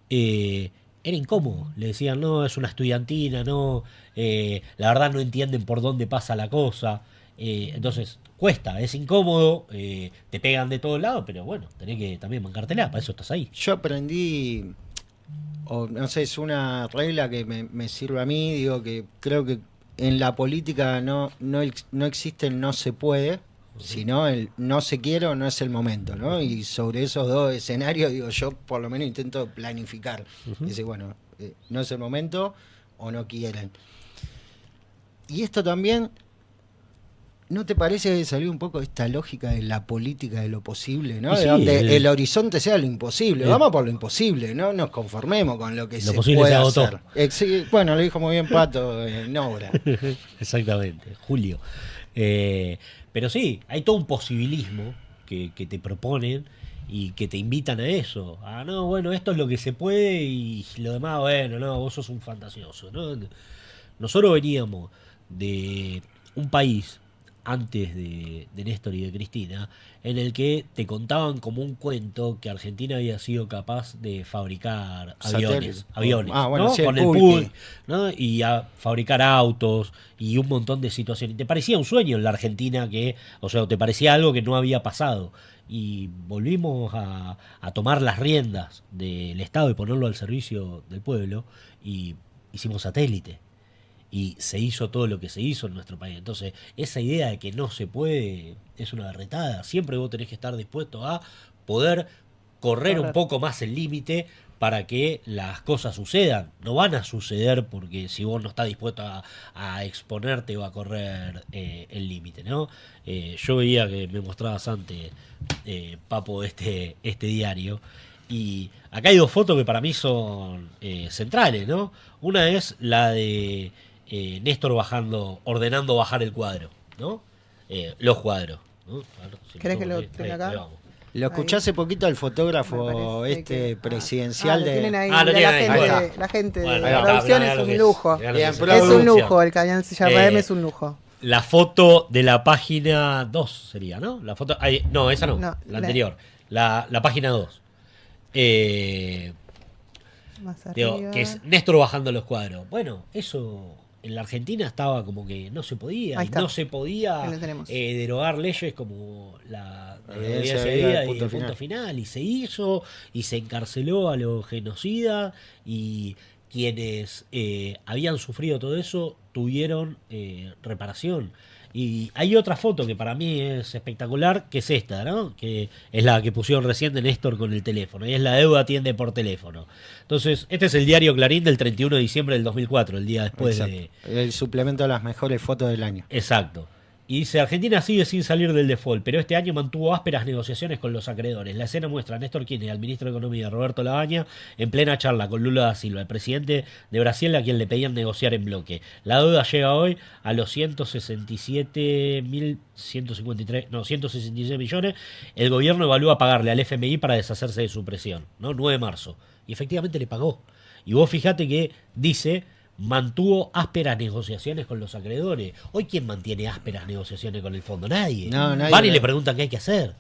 era incómodo. Le decían, no, es una estudiantina, no, la verdad no entienden por dónde pasa la cosa. Entonces, cuesta, es incómodo, te pegan de todos lados, pero bueno, tenés que también bancártela, para eso estás ahí. Yo aprendí, o no sé, es una regla que me sirve a mí, digo que creo que en la política no existe el no se puede, sino el no se quiere o no es el momento, ¿no? Y sobre esos dos escenarios, digo, yo por lo menos intento planificar. Dice, bueno, no es el momento o no quieren. Y esto también, ¿no te parece que salió un poco esta lógica de la política de lo posible, ¿no? Sí, De donde el horizonte sea lo imposible. Vamos por lo imposible, no nos conformemos con lo que Lo se posible puede se agotó. hacer. Bueno, lo dijo muy bien Pato en obra. Exactamente, Julio. Pero sí, hay todo un posibilismo que te proponen y que te invitan a eso. Ah, no, bueno, esto es lo que se puede y lo demás, bueno, no, vos sos un fantasioso, ¿no? Nosotros veníamos de un país antes de Néstor y de Cristina, en el que te contaban como un cuento que Argentina había sido capaz de fabricar aviones, bueno, ¿no? sí, Con el Pulpi. PUD, ¿no? Y a fabricar autos y un montón de situaciones. Y te parecía un sueño en la Argentina o sea, te parecía algo que no había pasado. Y volvimos a tomar las riendas del Estado y ponerlo al servicio del pueblo, y hicimos satélite. Y se hizo todo lo que se hizo en nuestro país. Entonces, esa idea de que no se puede es una berretada. Siempre vos tenés que estar dispuesto a poder correr un poco más el límite para que las cosas sucedan. No van a suceder porque si vos no estás dispuesto a exponerte o a correr el límite, ¿no? Yo veía que me mostrabas antes, Papo, este diario. Y acá hay dos fotos que para mí son centrales, ¿no? Una es la de Néstor ordenando bajar el cuadro, ¿no? Los cuadros, ¿no? ¿Querés que lo tenga acá? Lo escuché hace poquito al Me fotógrafo parece presidencial lo tienen ahí, lo mirá, tienen ahí. la gente de Bueno, la acá, producción mirá es lo un que lujo. mirá lo Bien, que pero Es un producción. lujo, el canal CRM es un lujo. La foto de la página 2 sería, ¿no? La foto, no, esa no, No, la anterior. La página 2. Más Digo, arriba. que es Néstor bajando los cuadros. Bueno, eso en la Argentina estaba como que no se podía. Ahí Y está. no se podía Ahí lo tenemos. Derogar leyes como la evidencia evidencia de de vida vida y y el punto final. Y se hizo, y se encarceló a los genocidas, y quienes habían sufrido todo eso tuvieron reparación. Y hay otra foto que para mí es espectacular, que es esta, ¿no? Que es la que pusieron recién de Néstor con el teléfono. Y es la deuda atiende por teléfono. Entonces, este es el diario Clarín del 31 de diciembre del 2004, el día después Exacto. El suplemento de las mejores fotos del año. Exacto. Y dice, Argentina sigue sin salir del default, pero este año mantuvo ásperas negociaciones con los acreedores. La escena muestra a Néstor Kirchner, al ministro de Economía, Roberto Labaña, en plena charla con Lula da Silva, el presidente de Brasil, a quien le pedían negociar en bloque. La deuda llega hoy a los 166 millones. El gobierno evalúa pagarle al FMI para deshacerse de su presión, ¿no? 9 de marzo. Y efectivamente le pagó. Y vos fijate que dice... mantuvo ásperas negociaciones con los acreedores. Hoy, ¿quién mantiene ásperas negociaciones con el fondo? Nadie. No, nadie. Van y le preguntan qué hay que hacer.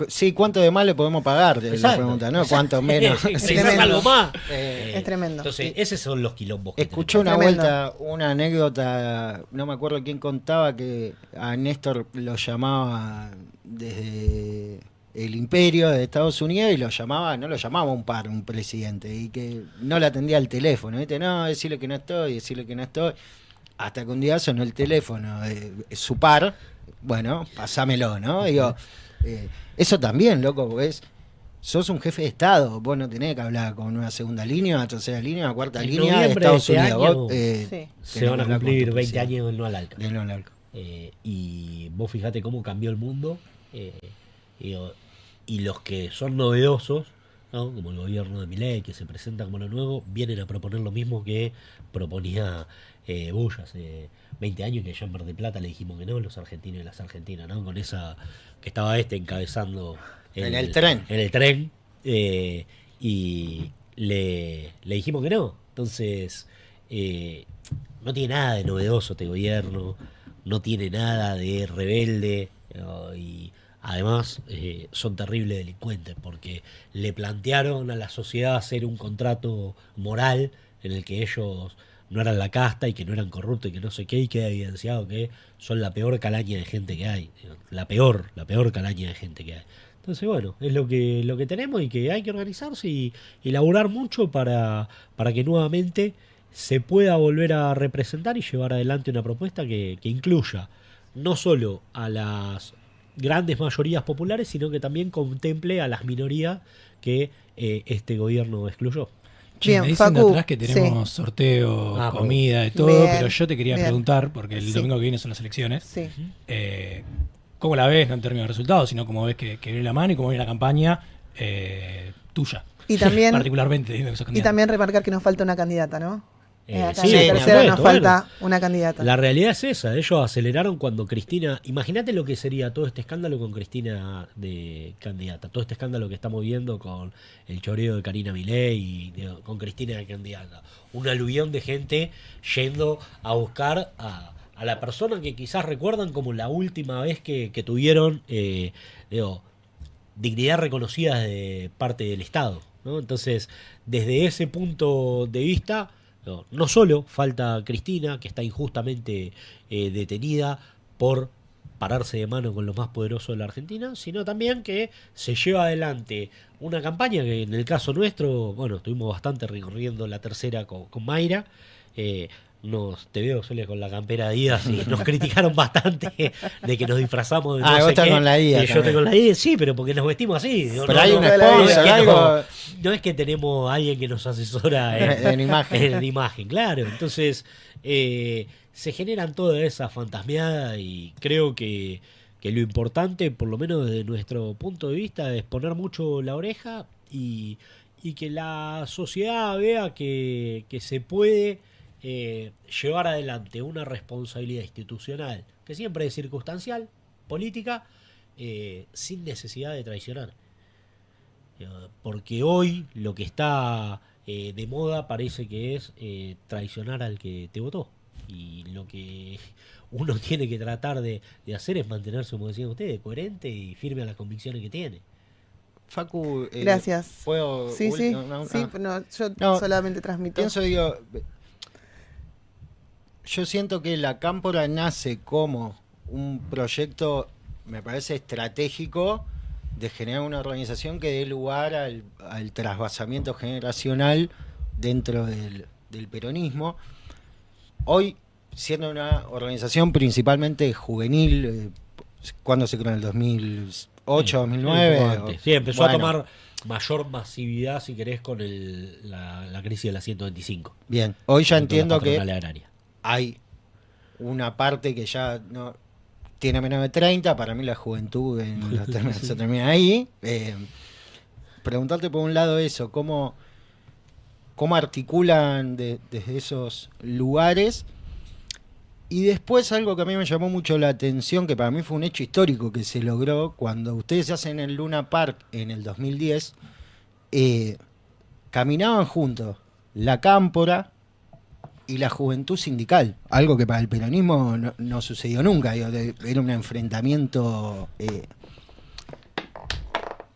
Sí, ¿cuánto de más le podemos pagar? Le pregunta, ¿no? ¿Cuánto menos? ¿Necesitas algo más? Es tremendo. Entonces, esos son los quilombos que Escuché una Tremendo. vuelta, una anécdota, no me acuerdo quién contaba que a Néstor lo llamaba desde el imperio de Estados Unidos y no lo llamaba un presidente, y que no le atendía el teléfono, ¿viste? No, decirle que no estoy, hasta que un día sonó el teléfono, su par, bueno, pasámelo, ¿no? Digo, eso también, loco, pues sos un jefe de Estado, vos no tenés que hablar con una segunda línea, una tercera línea, una cuarta En línea de noviembre Estados de este Unidos. año Vos, Sí. se van a cumplir 20 años años del no al ALCA. del no al ALCA. Y vos fijate cómo cambió el mundo. Y los que son novedosos, ¿no? Como el gobierno de Milei, que se presenta como lo nuevo, vienen a proponer lo mismo que proponía Bush hace 20 años, que allá en Mar del Plata le dijimos que no, los argentinos y las argentinas, ¿no? Con esa que estaba encabezando En el tren. En el tren, y le dijimos que no. Entonces, no tiene nada de novedoso este gobierno, no tiene nada de rebelde, ¿no? Y además son terribles delincuentes, porque le plantearon a la sociedad hacer un contrato moral en el que ellos no eran la casta y que no eran corruptos y que no sé qué, y queda evidenciado que son la peor calaña de gente que hay, la peor calaña de gente que hay. Entonces, bueno, es lo que tenemos, y que hay que organizarse y laburar mucho para que nuevamente se pueda volver a representar y llevar adelante una propuesta que incluya no solo a las grandes mayorías populares, sino que también contemple a las minorías que este gobierno excluyó. Che, Bien, me dicen de Facu, atrás que tenemos sorteo, Ah, comida, de todo, Bien, pero yo te quería bien. preguntar, porque el Sí. domingo que viene son las elecciones, Sí. ¿cómo la ves? No en términos de resultados, sino cómo ves que viene la mano y cómo viene la campaña tuya. Y también, Particularmente, dime que sos y candidato. también remarcar que nos falta una candidata, ¿no? Acá sí, en la por tercera nos supuesto, falta bueno. una candidata. La realidad es esa, ellos aceleraron cuando Cristina, imagínate lo que sería todo este escándalo con Cristina de candidata, todo este escándalo que estamos viendo con el choreo de Karina Milei y con Cristina de candidata, un aluvión de gente yendo a buscar a la persona que quizás recuerdan como la última vez que tuvieron dignidad reconocida de parte del Estado, ¿no? Entonces, desde ese punto de vista, no solo falta Cristina, que está injustamente detenida por pararse de mano con los más poderosos de la Argentina, sino también que se lleva adelante una campaña que en el caso nuestro, bueno, estuvimos bastante recorriendo la tercera con Mayra. Te veo, Solia, con la campera de Adidas, y nos criticaron bastante de que nos disfrazamos de no vos sé estás qué. con la Adidas Yo también. estoy con la Adidas, sí, pero porque nos vestimos así. Digo, Pero hay un no, sponsor, es que algo no es que tenemos a alguien que nos asesora en imagen. en imagen, claro. Entonces, se generan todas esas fantasmeadas, y creo que lo importante, por lo menos desde nuestro punto de vista, es poner mucho la oreja y que la sociedad vea que se puede llevar adelante una responsabilidad institucional que siempre es circunstancial, política, sin necesidad de traicionar. Porque hoy lo que está de moda parece que es traicionar al que te votó. Y lo que uno tiene que tratar de hacer es mantenerse, como decían ustedes, coherente y firme a las convicciones que tiene. Facu, Gracias. ¿puedo? Sí, sí, sí, yo No, solamente transmito. Pienso, digo, yo siento que la Cámpora nace como un proyecto, me parece estratégico, de generar una organización que dé lugar al trasvasamiento generacional dentro del peronismo. Hoy, siendo una organización principalmente juvenil, ¿cuándo se creó? ¿En el 2008, 2009? Sí, empezó a Bueno, tomar mayor masividad, si querés, con la crisis de la 125. Bien, hoy ya Junto a la entiendo que patronal agraria. hay una parte que ya tiene menos de 30, para mí la juventud se termina ahí. Preguntarte por un lado eso, cómo articulan desde esos lugares. Y después algo que a mí me llamó mucho la atención, que para mí fue un hecho histórico que se logró cuando ustedes se hacen el Luna Park en el 2010, caminaban juntos la cámpora y la juventud sindical, algo que para el peronismo no sucedió nunca, digo, era un enfrentamiento.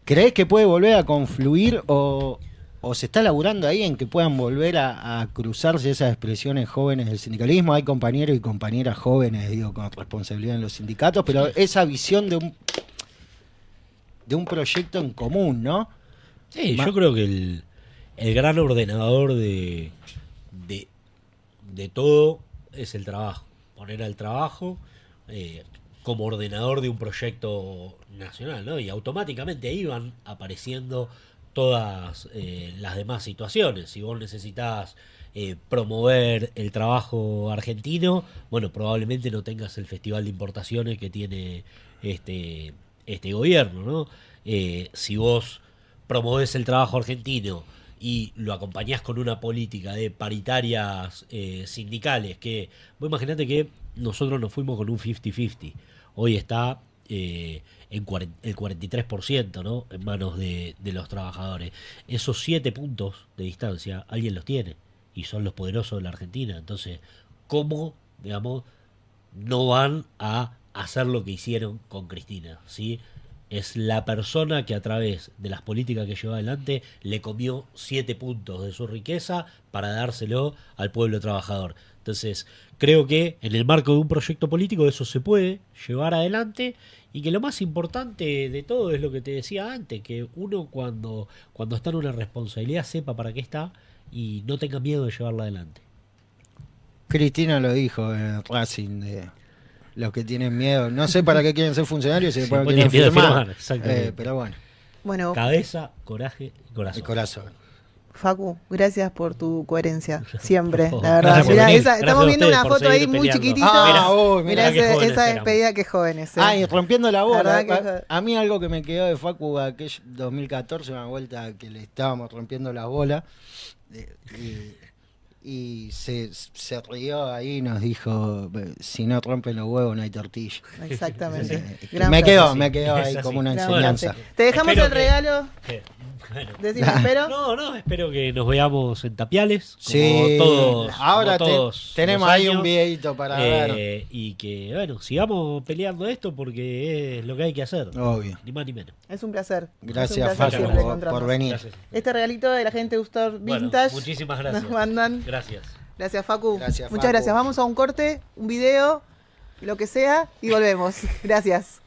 ¿Creés que puede volver a confluir o se está laburando ahí en que puedan volver a cruzarse esas expresiones jóvenes del sindicalismo? Hay compañeros y compañeras jóvenes, digo, con responsabilidad en los sindicatos, pero esa visión de un proyecto en común, ¿no? Sí, yo creo que el gran ordenador de todo es el trabajo. Poner al trabajo como ordenador de un proyecto nacional, ¿no? Y automáticamente ahí van apareciendo todas las demás situaciones. Si vos necesitas promover el trabajo argentino, bueno, probablemente no tengas el festival de importaciones que tiene este gobierno, ¿no? Si vos promovés el trabajo argentino y lo acompañás con una política de paritarias sindicales, que vos imaginate que nosotros nos fuimos con un 50-50, hoy está el 43%, ¿no? En manos de los trabajadores. Esos 7 puntos de distancia alguien los tiene y son los poderosos de la Argentina. Entonces, ¿cómo, digamos, no van a hacer lo que hicieron con Cristina? ¿Sí? Es la persona que a través de las políticas que lleva adelante le comió 7 puntos de su riqueza para dárselo al pueblo trabajador. Entonces, creo que en el marco de un proyecto político eso se puede llevar adelante, y que lo más importante de todo es lo que te decía antes, que uno cuando está en una responsabilidad sepa para qué está y no tenga miedo de llevarla adelante. Cristina lo dijo en Racing, de los que tienen miedo, no sé para qué quieren ser funcionarios y para qué quieren firmar. Exactamente. Pero bueno, Cabeza, coraje y corazón. el corazón. Facu, gracias por tu coherencia, siempre, Por favor. la verdad. Gracias por Mirá, venir. estamos Gracias a viendo ustedes una por foto ahí seguir muy peleando. chiquitito. Mirá qué jóvenes esa éramos. despedida, qué jóvenes. Y rompiendo la La verdad que- bola. A mí algo que me quedó de Facu aquel 2014, una vuelta que le estábamos rompiendo las bolas, y se rió ahí y nos dijo, si no rompen los huevos no hay tortilla. Exactamente. Sí. Gran Me frase. quedó Es ahí así. como una Gran enseñanza. frase. Te dejamos Espero el que- regalo. Bueno. Decime, espero. No, espero que nos veamos en Tapiales, como Sí, todos. ahora como todos tenemos los ahí años, un videito para ver. y que, bueno, sigamos peleando esto porque es lo que hay que hacer. Obvio. Ni más ni menos. Es un placer. Gracias, Es un placer Facu, siempre por encontrarnos. venir. Gracias. Este regalito de la gente de Ustor Bueno, Vintage. muchísimas gracias. Nos mandan. Gracias. Gracias, Facu. Gracias, Muchas Facu. gracias. Vamos a un corte, un video, lo que sea, y volvemos. Gracias.